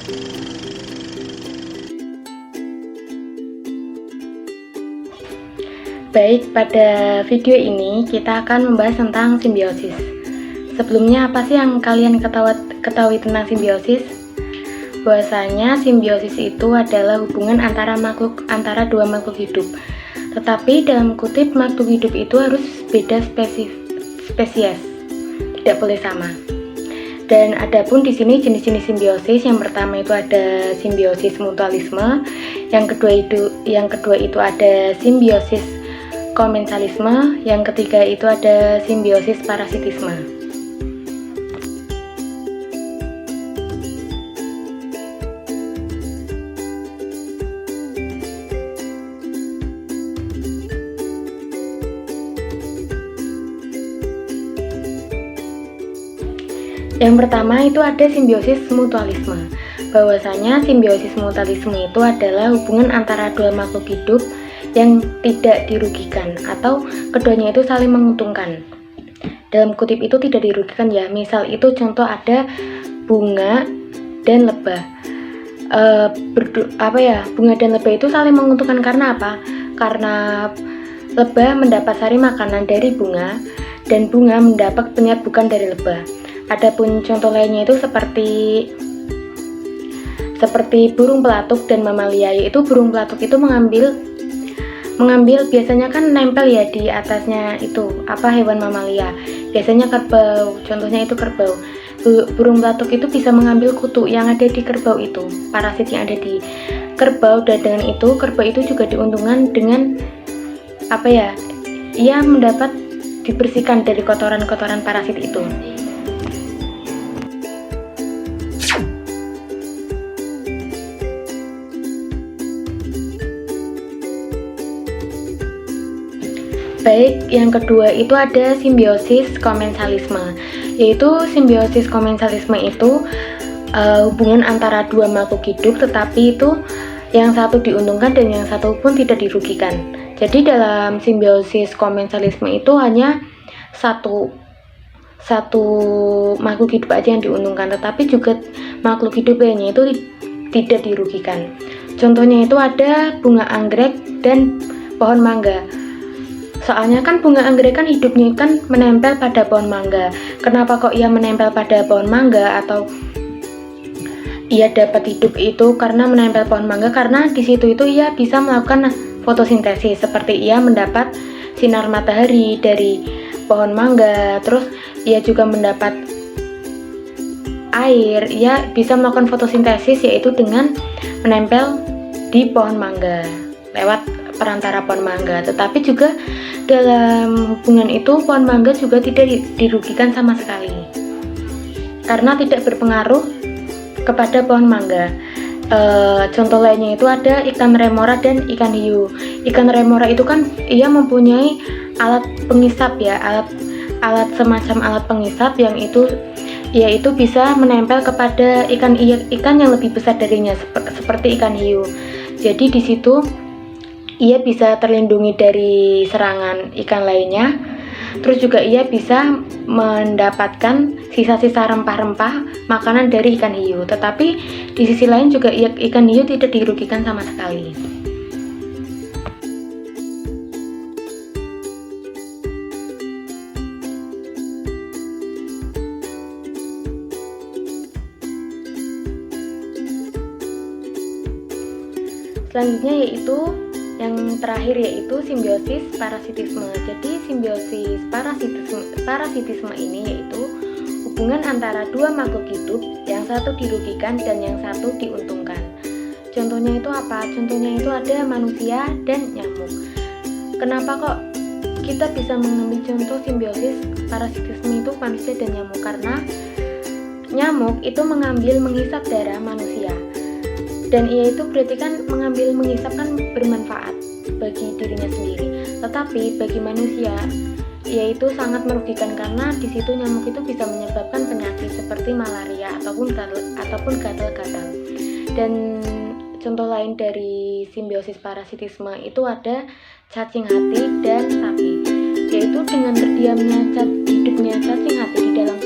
Baik, pada video ini kita akan membahas tentang simbiosis. Sebelumnya, apa sih yang kalian ketahui tentang simbiosis? Bahwasanya simbiosis itu adalah hubungan antara dua makhluk hidup. Tetapi dalam kutip makhluk hidup itu harus beda spesies, tidak boleh sama. Dan adapun di sini jenis-jenis simbiosis, yang pertama itu ada simbiosis mutualisme, yang kedua itu ada simbiosis komensalisme, yang ketiga itu ada simbiosis parasitisme. Yang pertama itu ada simbiosis mutualisme. Bahwasanya simbiosis mutualisme itu adalah hubungan antara dua makhluk hidup yang tidak dirugikan atau keduanya itu saling menguntungkan. Dalam kutip itu tidak dirugikan ya. Misal itu contoh ada bunga dan lebah. Bunga dan lebah itu saling menguntungkan karena apa? Karena lebah mendapat sari makanan dari bunga dan bunga mendapat penyerbukan dari lebah. Adapun contoh lainnya itu seperti burung pelatuk dan mamalia, yaitu burung pelatuk itu mengambil biasanya kan nempel ya di atasnya itu hewan mamalia, biasanya kerbau, contohnya itu kerbau. Burung pelatuk itu bisa mengambil kutu yang ada di kerbau itu, parasit yang ada di kerbau, dan dengan itu kerbau itu juga diuntungkan dengan ia mendapat dibersihkan dari kotoran-kotoran parasit itu. Baik, yang kedua itu ada simbiosis komensalisme, yaitu simbiosis komensalisme itu hubungan antara dua makhluk hidup, tetapi itu yang satu diuntungkan dan yang satu pun tidak dirugikan. Jadi dalam simbiosis komensalisme itu hanya satu makhluk hidup aja yang diuntungkan, tetapi juga makhluk hidup lainnya itu tidak dirugikan. Contohnya itu ada bunga anggrek dan pohon mangga. Soalnya kan bunga anggrek kan hidupnya kan menempel pada pohon mangga. Kenapa kok ia menempel pada pohon mangga atau ia dapat hidup itu karena menempel pohon mangga? Karena di situ itu ia bisa melakukan fotosintesis, seperti ia mendapat sinar matahari dari pohon mangga, terus ia juga mendapat air. Ia bisa melakukan fotosintesis yaitu dengan menempel di pohon mangga lewat perantara pohon mangga. Tetapi juga dalam hubungan itu pohon mangga juga tidak dirugikan sama sekali karena tidak berpengaruh kepada pohon mangga. Contoh lainnya itu ada ikan remora dan ikan hiu. Ikan remora itu kan ia mempunyai alat pengisap ya, alat semacam alat pengisap yang yaitu bisa menempel kepada ikan yang lebih besar darinya, seperti ikan hiu. Jadi di situ ia bisa terlindungi dari serangan ikan lainnya. Terus juga ia bisa mendapatkan sisa-sisa rempah-rempah makanan dari ikan hiu. Tetapi di sisi lain juga ikan hiu tidak dirugikan sama sekali. Selanjutnya yang terakhir yaitu simbiosis parasitisme. Jadi simbiosis parasitisme ini yaitu hubungan antara dua makhluk hidup, yang satu dirugikan dan yang satu diuntungkan. Contohnya itu apa? Contohnya itu ada manusia dan nyamuk. Kenapa kok kita bisa mengambil contoh simbiosis parasitisme itu manusia dan nyamuk? Karena nyamuk itu menghisap darah manusia. Dan ia itu berarti kan menghisap kan bermanfaat bagi dirinya sendiri. Tetapi bagi manusia, ia itu sangat merugikan karena di situ nyamuk itu bisa menyebabkan penyakit seperti malaria ataupun gatal-gatal. Dan contoh lain dari simbiosis parasitisme itu ada cacing hati dan sapi, yaitu dengan terdiamnya hidupnya cacing hati di dalam